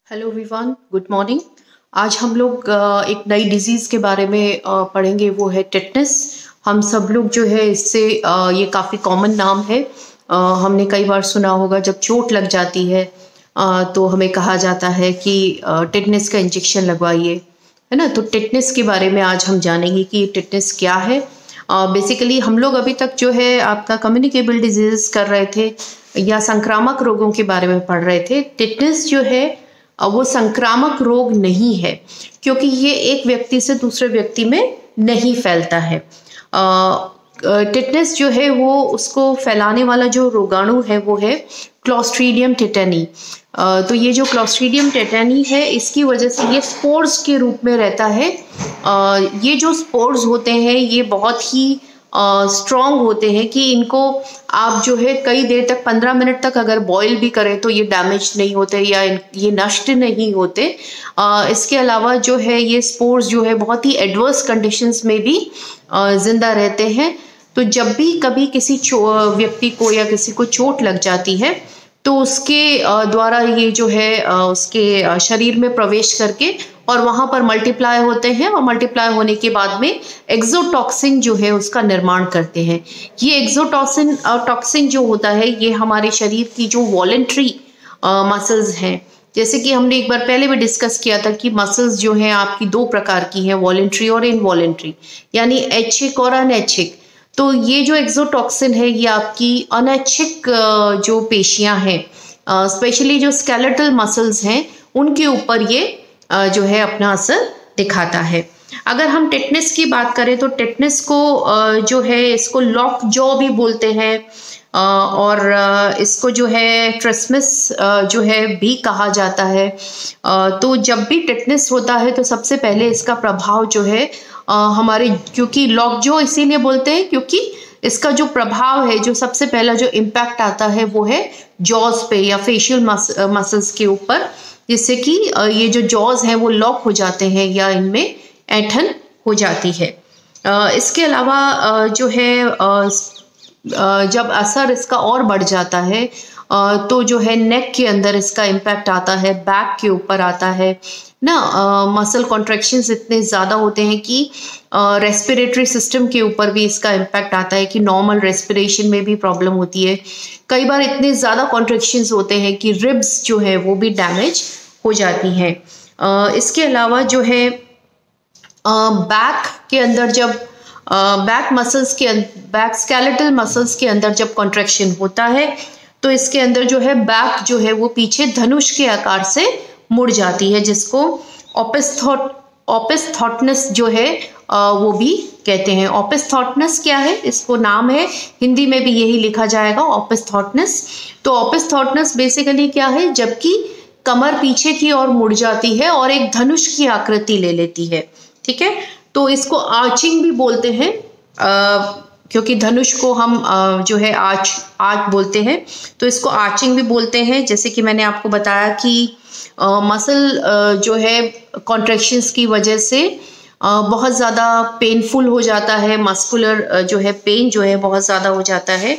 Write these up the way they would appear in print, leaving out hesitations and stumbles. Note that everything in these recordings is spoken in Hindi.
Hello everyone, good morning. आज हम लोग एक नई डिजीज़ के बारे में पढ़ेंगे, वो है टिटनेस। हम सब लोग जो है इससे ये काफ़ी कॉमन नाम है। हमने कई बार सुना होगा, जब चोट लग जाती है तो हमें कहा जाता है कि टिटनेस का इंजेक्शन लगवाइए, है ना। तो टिटनेस के बारे में आज हम जानेंगे कि टिटनेस क्या है। बेसिकली हम लोग अभी तक जो है आपका कम्युनिकेबल डिजीज़ कर रहे थे या संक्रामक रोगों के बारे में पढ़ रहे थे। टिटनेस जो है वो संक्रामक रोग नहीं है, क्योंकि ये एक व्यक्ति से दूसरे व्यक्ति में नहीं फैलता है। टिटनेस जो है वो उसको फैलाने वाला जो रोगाणु है वो है क्लोस्ट्रीडियम टेटनी। तो ये जो क्लोस्ट्रीडियम टेटनी है, इसकी वजह से ये स्पोर्स के रूप में रहता है। ये जो स्पोर्स होते हैं ये बहुत ही स्ट्रॉन्ग होते हैं कि इनको आप जो है कई देर तक 15 मिनट तक अगर बॉईल भी करें तो ये डैमेज नहीं होते या ये नष्ट नहीं होते। इसके अलावा जो है ये स्पोर्स जो है बहुत ही एडवर्स कंडीशंस में भी जिंदा रहते हैं। तो जब भी कभी किसी व्यक्ति को या किसी को चोट लग जाती है तो उसके द्वारा ये जो है उसके शरीर में प्रवेश करके और वहाँ पर मल्टीप्लाई होते हैं, और मल्टीप्लाई होने के बाद में एक्सोटॉक्सिन जो है उसका निर्माण करते हैं। ये एक्सोटॉक्सिन जो होता है ये हमारे शरीर की जो वॉलेंट्री मसल्स हैं, जैसे कि हमने एक बार पहले भी डिस्कस किया था कि मसल्स जो हैं आपकी दो प्रकार की हैं, वॉलेंट्री और इनवॉलेंट्री, यानी ऐच्छिक और अनैच्छिक। तो ये जो एक्सोटॉक्सिन है ये आपकी अनैच्छिक जो पेशियां हैं, स्पेशली जो स्केलेटल मसल्स हैं, उनके ऊपर ये जो है अपना असर दिखाता है। अगर हम टिटनेस की बात करें तो टिटनेस को जो है इसको लॉक जॉ भी बोलते हैं, और इसको जो है ट्रिस्मस जो है भी कहा जाता है। तो जब भी टिटनेस होता है तो सबसे पहले इसका प्रभाव जो है हमारे, क्योंकि लॉक जॉ इसीलिए बोलते हैं क्योंकि इसका जो प्रभाव है, जो सबसे पहला जो इम्पैक्ट आता है वो है जॉज पे या फेशियल मसल्स के ऊपर, जिससे कि ये जो जॉज हैं वो लॉक हो जाते हैं या इनमें ऐंठन हो जाती है। इसके अलावा जो है जब असर इसका और बढ़ जाता है तो जो है नेक के अंदर इसका इम्पैक्ट आता है, बैक के ऊपर आता है ना। मसल कॉन्ट्रैक्शंस इतने ज़्यादा होते हैं कि रेस्पिरेटरी सिस्टम के ऊपर भी इसका इम्पैक्ट आता है कि नॉर्मल रेस्पिरेशन में भी प्रॉब्लम होती है। कई बार इतने ज़्यादा कॉन्ट्रैक्शंस होते हैं कि रिब्स जो है वो भी डैमेज हो जाती हैं। इसके अलावा जो है बैक के अंदर जब बैक स्केलेटल मसल्स के अंदर जब कॉन्ट्रैक्शन होता है तो इसके अंदर जो है बैक जो है वो पीछे धनुष के आकार से मुड़ जाती है, जिसको ओपिस्थॉटनस जो है वो भी कहते हैं। ओपिस्थॉटनस क्या है, इसको नाम है, हिंदी में भी यही लिखा जाएगा ओपिस्थॉटनस। तो ओपिस्थॉटनस बेसिकली क्या है, जबकि कमर पीछे की ओर मुड़ जाती है और एक धनुष की आकृति ले लेती है, ठीक है। तो इसको आर्चिंग भी बोलते हैं, क्योंकि धनुष को हम जो है आर्च बोलते हैं, तो इसको आर्चिंग भी बोलते हैं। जैसे कि मैंने आपको बताया कि मसल जो है कॉन्ट्रैक्शंस की वजह से बहुत ज़्यादा पेनफुल हो जाता है, मस्कुलर जो है पेन जो है बहुत ज़्यादा हो जाता है।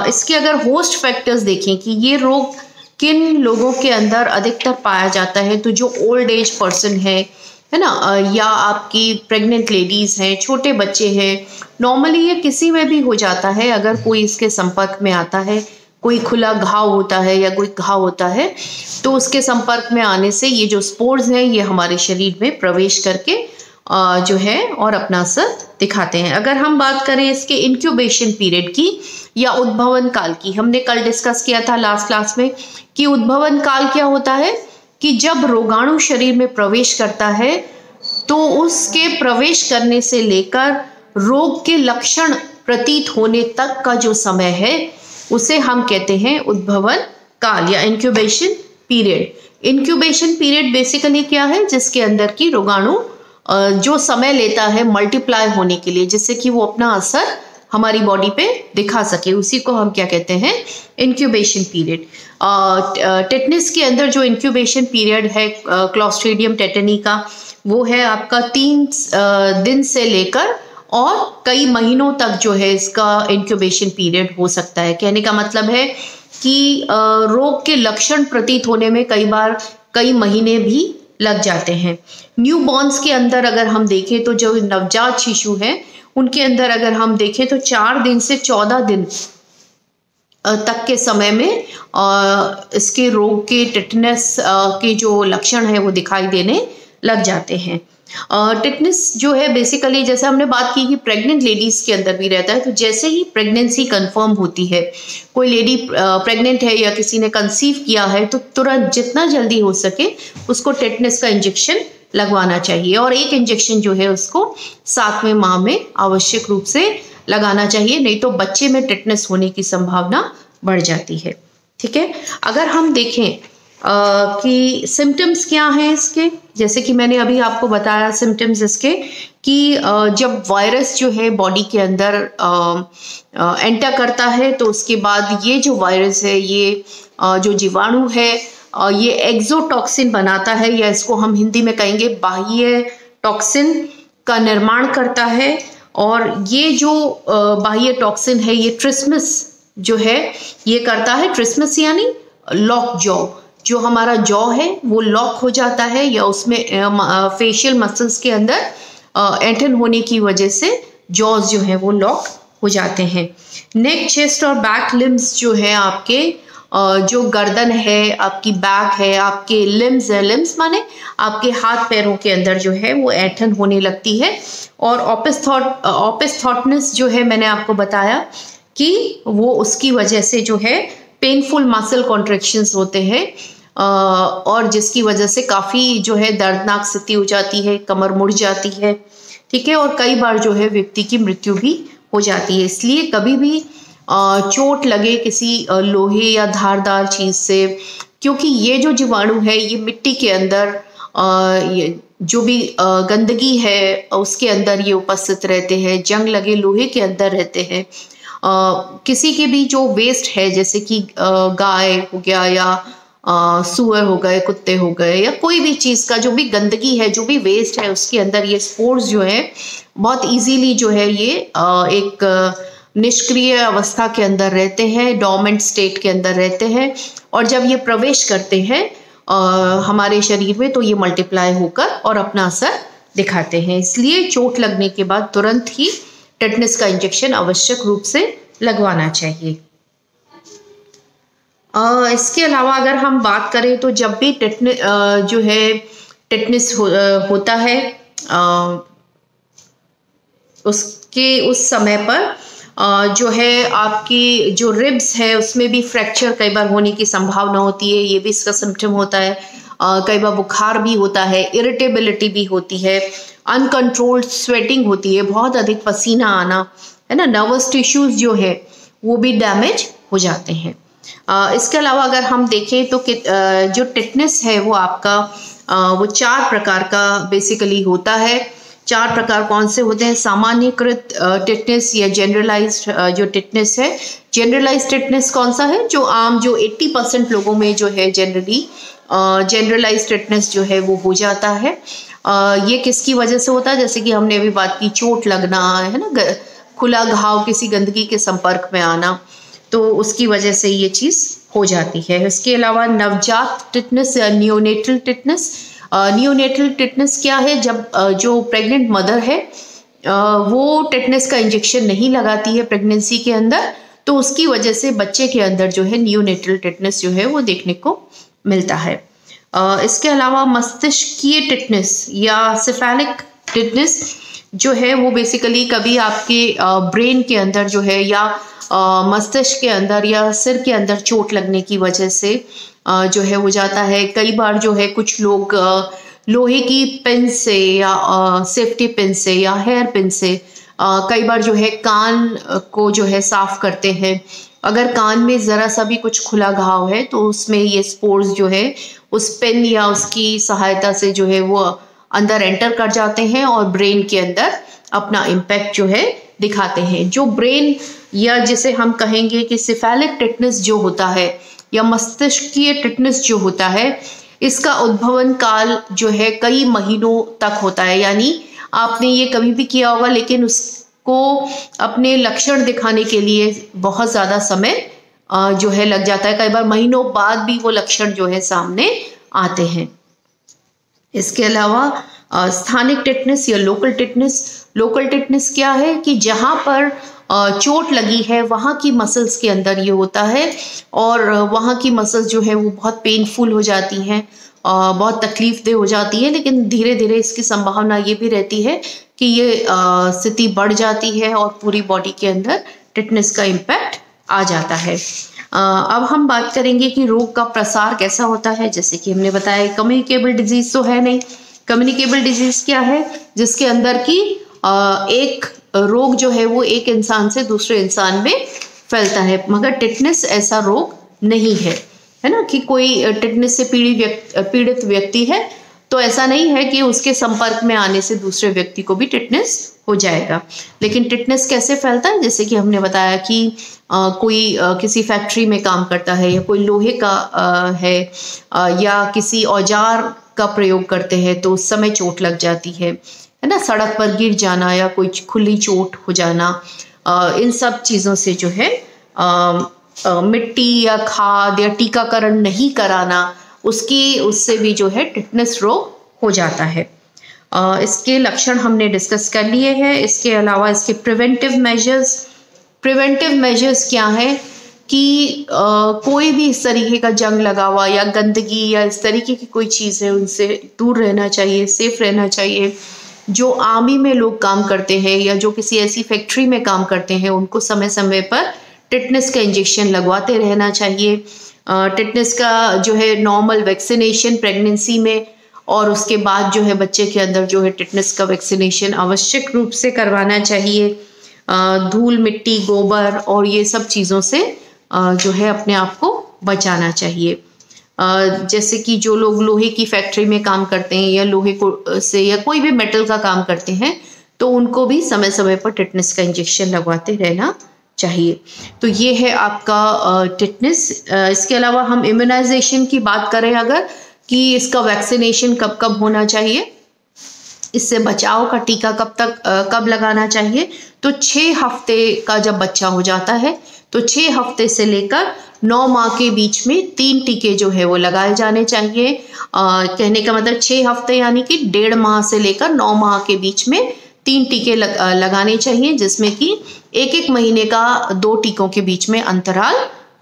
इसके अगर होस्ट फैक्टर्स देखें कि ये रोग किन लोगों के अंदर अधिकतर पाया जाता है, तो जो ओल्ड एज पर्सन है ना, या आपकी प्रेग्नेंट लेडीज़ हैं, छोटे बच्चे हैं, नॉर्मली ये किसी में भी हो जाता है। अगर कोई इसके संपर्क में आता है, कोई खुला घाव होता है या कोई घाव होता है, तो उसके संपर्क में आने से ये जो स्पोर्स हैं ये हमारे शरीर में प्रवेश करके जो है और अपना असर दिखाते हैं। अगर हम बात करें इसके इंक्यूबेशन पीरियड की या उद्भवन काल की, हमने कल डिस्कस किया था लास्ट क्लास में कि उद्भवन काल क्या होता है कि जब रोगाणु शरीर में प्रवेश करता है तो उसके प्रवेश करने से लेकर रोग के लक्षण प्रतीत होने तक का जो समय है उसे हम कहते हैं उद्भवन काल या incubation period. Incubation period basically क्या है, जिसके अंदर की रोगाणु जो समय लेता है मल्टीप्लाई होने के लिए, जिससे कि वो अपना असर हमारी बॉडी पे दिखा सके, उसी को हम क्या कहते हैं, इंक्यूबेशन पीरियड। टिटनेस के अंदर जो इंक्यूबेशन पीरियड है क्लोस्ट्रीडियम टेटनी का, वो है आपका 3 दिन से लेकर और कई महीनों तक जो है इसका इंक्यूबेशन पीरियड हो सकता है। कहने का मतलब है कि रोग के लक्षण प्रतीत होने में कई बार कई महीने भी लग जाते हैं। न्यू बॉर्न्स के अंदर अगर हम देखें तो जो नवजात शिशु हैं उनके अंदर अगर हम देखें तो 4 दिन से 14 दिन तक के समय में इसके रोग के टिटनेस के जो लक्षण है वो दिखाई देने लग जाते हैं। टिटनेस जो है बेसिकली जैसे हमने बात की कि प्रेग्नेंट लेडीज के अंदर भी रहता है, तो जैसे ही प्रेगनेंसी कंफर्म होती है, कोई लेडी प्रेग्नेंट है या किसी ने कंसीव किया है, तो तुरंत जितना जल्दी हो सके उसको टिटनेस का इंजेक्शन लगवाना चाहिए। और एक इंजेक्शन जो है उसको 7वें माह में आवश्यक रूप से लगाना चाहिए, नहीं तो बच्चे में टिटनेस होने की संभावना बढ़ जाती है। ठीक है, अगर हम देखें कि सिम्टम्स क्या हैं इसके, जैसे कि मैंने अभी आपको बताया सिम्टम्स इसके कि जब वायरस जो है बॉडी के अंदर एंटर करता है तो उसके बाद ये जो वायरस है, ये जो जीवाणु है, ये एक्सोटॉक्सिन बनाता है, या इसको हम हिंदी में कहेंगे बाह्य टॉक्सिन का निर्माण करता है। और ये जो बाह्य टॉक्सिन है ये ट्रिस्मस जो है ये करता है। ट्रिस्मस यानी लॉक जॉ, जो हमारा जॉ है वो लॉक हो जाता है, या उसमें फेशियल मसल्स के अंदर एंटन होने की वजह से जॉज जो है वो लॉक हो जाते हैं। नेक, चेस्ट और बैक लिम्स जो है आपके, जो गर्दन है, आपकी बैक है, आपके लिम्स है, लिम्स माने आपके हाथ पैरों के अंदर जो है वो ऐंठन होने लगती है। और ओपिस्थॉटनेस जो है मैंने आपको बताया कि वो उसकी वजह से जो है पेनफुल मसल कॉन्ट्रैक्शंस होते हैं, और जिसकी वजह से काफ़ी जो है दर्दनाक स्थिति हो जाती है, कमर मुड़ जाती है। ठीक है, और कई बार जो है व्यक्ति की मृत्यु भी हो जाती है। इसलिए कभी भी चोट लगे किसी लोहे या धारदार चीज़ से, क्योंकि ये जो जीवाणु है ये मिट्टी के अंदर जो भी गंदगी है उसके अंदर ये उपस्थित रहते हैं, जंग लगे लोहे के अंदर रहते हैं। किसी के भी जो वेस्ट है, जैसे कि गाय हो गया या सूअर हो गए, कुत्ते हो गए, या कोई भी चीज़ का जो भी गंदगी है, जो भी वेस्ट है, उसके अंदर ये स्पोर्स जो है बहुत इजीली जो है ये एक निष्क्रिय अवस्था के अंदर रहते हैं, डोर्मेंट स्टेट के अंदर रहते हैं, और जब ये प्रवेश करते हैं हमारे शरीर में तो ये मल्टीप्लाई होकर और अपना असर दिखाते हैं। इसलिए चोट लगने के बाद तुरंत ही टेटनस का इंजेक्शन आवश्यक रूप से लगवाना चाहिए। इसके अलावा अगर हम बात करें तो जब भी जो है टेटनस होता है उस समय पर जो है आपकी जो रिब्स है उसमें भी फ्रैक्चर कई बार होने की संभावना होती है, ये भी इसका सिम्टम होता है। कई बार बुखार भी होता है, इरिटेबिलिटी भी होती है, अनकंट्रोल्ड स्वेटिंग होती है, बहुत अधिक पसीना आना, है ना, नर्वस टिश्यूज जो है वो भी डैमेज हो जाते हैं। इसके अलावा अगर हम देखें तो जो टिटनेस है वो आपका वो 4 प्रकार का बेसिकली होता है। 4 प्रकार कौन से होते हैं? सामान्यकृत टिटनेस या जनरलाइज्ड जो टिटनेस है। जनरलाइज्ड टिटनेस कौन सा है? जो आम जो 80% लोगों में जो है जनरली जनरलाइज्ड टिटनेस जो है वो हो जाता है। ये किसकी वजह से होता है? जैसे कि हमने अभी बात की, चोट लगना, है ना, खुला घाव, किसी गंदगी के संपर्क में आना, तो उसकी वजह से ये चीज़ हो जाती है। इसके अलावा नवजात टिटनेस या नियोनेटल टिटनेस। नियोनेटल टिटनेस क्या है? जब जो प्रेग्नेंट मदर है वो टिटनेस का इंजेक्शन नहीं लगाती है प्रेगनेंसी के अंदर, तो उसकी वजह से बच्चे के अंदर जो है नियोनेटल टिटनेस जो है वो देखने को मिलता है। इसके अलावा मस्तिष्कीय टिटनेस या सेफेलिक टिटनेस जो है वो बेसिकली कभी आपके ब्रेन के अंदर जो है या मस्तिष्क के अंदर या सिर के अंदर चोट लगने की वजह से जो है हो जाता है। कई बार जो है कुछ लोग लोहे की पिन से या सेफ्टी पिन से या हेयर पिन से कई बार जो है कान को जो है साफ करते हैं। अगर कान में ज़रा सा भी कुछ खुला घाव है तो उसमें ये स्पोर्स जो है उस पिन या उसकी सहायता से जो है वो अंदर एंटर कर जाते हैं और ब्रेन के अंदर अपना इम्पैक्ट जो है दिखाते हैं। जो ब्रेन या जिसे हम कहेंगे कि सेफेलिक टिटनेस जो होता है या मस्तिष्कीय टिटनेस जो होता है, इसका उद्भवन काल जो है कई महीनों तक होता है। यानी आपने ये कभी भी किया होगा लेकिन उसको अपने लक्षण दिखाने के लिए बहुत ज़्यादा समय जो है लग जाता है। कई बार महीनों बाद भी वो लक्षण जो है सामने आते हैं। इसके अलावा स्थानिक टिटनेस या लोकल टिटनेस क्या है कि जहाँ पर चोट लगी है वहाँ की मसल्स के अंदर ये होता है और वहाँ की मसल्स जो है वो बहुत पेनफुल हो जाती हैं, बहुत तकलीफदेह हो जाती है, लेकिन धीरे धीरे इसकी संभावना ये भी रहती है कि ये स्थिति बढ़ जाती है और पूरी बॉडी के अंदर टिटनेस का इम्पैक्ट आ जाता है। अब हम बात करेंगे कि रोग का प्रसार कैसा होता है। जैसे कि हमने बताया कम्युनिकेबल डिजीज तो है नहीं। कम्युनिकेबल डिजीज क्या है? जिसके अंदर की एक रोग जो है वो एक इंसान से दूसरे इंसान में फैलता है, मगर टिटनेस ऐसा रोग नहीं है, है ना, कि कोई टिटनेस से पीड़ित व्यक्ति है तो ऐसा नहीं है कि उसके संपर्क में आने से दूसरे व्यक्ति को भी टिटनेस हो जाएगा। लेकिन टिटनेस कैसे फैलता है? जैसे कि हमने बताया कि कोई किसी फैक्ट्री में काम करता है या कोई लोहे का है या किसी औजार का प्रयोग करते हैं तो उस समय चोट लग जाती है ना, सड़क पर गिर जाना या कोई खुली चोट हो जाना, इन सब चीज़ों से जो है मिट्टी या खाद या टीकाकरण नहीं कराना, उससे भी जो है टिटनेस रोग हो जाता है। इसके लक्षण हमने डिस्कस कर लिए हैं। इसके अलावा इसके प्रिवेंटिव मेजर्स क्या है कि कोई भी इस तरीके का जंग लगा हुआ या गंदगी या इस तरीके की कोई चीज़ है उनसे दूर रहना चाहिए, सेफ रहना चाहिए। जो आर्मी में लोग काम करते हैं या जो किसी ऐसी फैक्ट्री में काम करते हैं उनको समय समय पर टिटनेस का इंजेक्शन लगवाते रहना चाहिए। टिटनेस का जो है नॉर्मल वैक्सीनेशन प्रेगनेंसी में और उसके बाद जो है बच्चे के अंदर जो है टिटनेस का वैक्सीनेशन आवश्यक रूप से करवाना चाहिए। धूल मिट्टी गोबर और ये सब चीज़ों से जो है अपने आप को बचाना चाहिए। जैसे कि जो लोग लोहे की फैक्ट्री में काम करते हैं या लोहे को से या कोई भी मेटल का काम करते हैं तो उनको भी समय समय पर टिटनेस का इंजेक्शन लगवाते रहना चाहिए। तो ये है आपका टिटनेस। इसके अलावा हम इम्यूनाइजेशन की बात करें अगर कि इसका वैक्सीनेशन कब कब होना चाहिए, इससे बचाव का टीका कब लगाना चाहिए, तो 6 हफ्ते का जब बच्चा हो जाता है तो 6 हफ्ते से लेकर 9 माह के बीच में 3 टीके जो है वो लगाए जाने चाहिए। कहने का मतलब 6 हफ्ते यानी कि 1.5 माह से लेकर 9 माह के बीच में 3 टीके लगाने चाहिए, जिसमें कि 1-1 महीने का 2 टीकों के बीच में अंतराल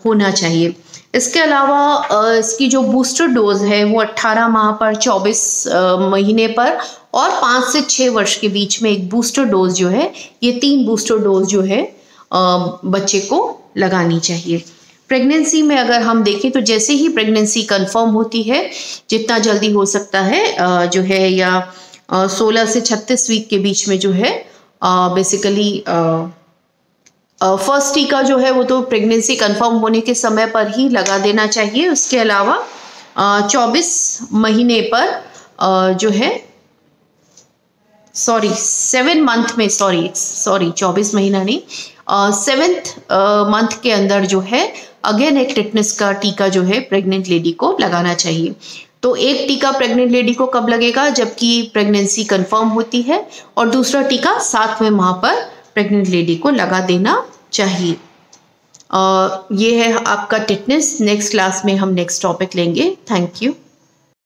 होना चाहिए। इसके अलावा इसकी जो बूस्टर डोज है वो 18 माह पर, 24 महीने पर और 5 से 6 वर्ष के बीच में एक बूस्टर डोज जो है, ये 3 बूस्टर डोज जो है बच्चे को लगानी चाहिए। प्रेगनेंसी में अगर हम देखें तो जैसे ही प्रेगनेंसी कंफर्म होती है, जितना जल्दी हो सकता है जो है या 16 से 36 वीक के बीच में जो है बेसिकली फर्स्ट टीका जो है वो तो प्रेगनेंसी कंफर्म होने के समय पर ही लगा देना चाहिए। उसके अलावा 24 महीने पर जो है 7 मंथ में 24 महीना नहीं 7th मंथ के अंदर जो है अगेन एक टिटनेस का टीका जो है प्रेग्नेंट लेडी को लगाना चाहिए। तो एक टीका प्रेग्नेंट लेडी को कब लगेगा? जबकि प्रेगनेंसी कंफर्म होती है, और दूसरा टीका 7वें माह पर प्रेग्नेंट लेडी को लगा देना चाहिए। ये है आपका टिटनेस। नेक्स्ट क्लास में हम नेक्स्ट टॉपिक लेंगे। Thank you.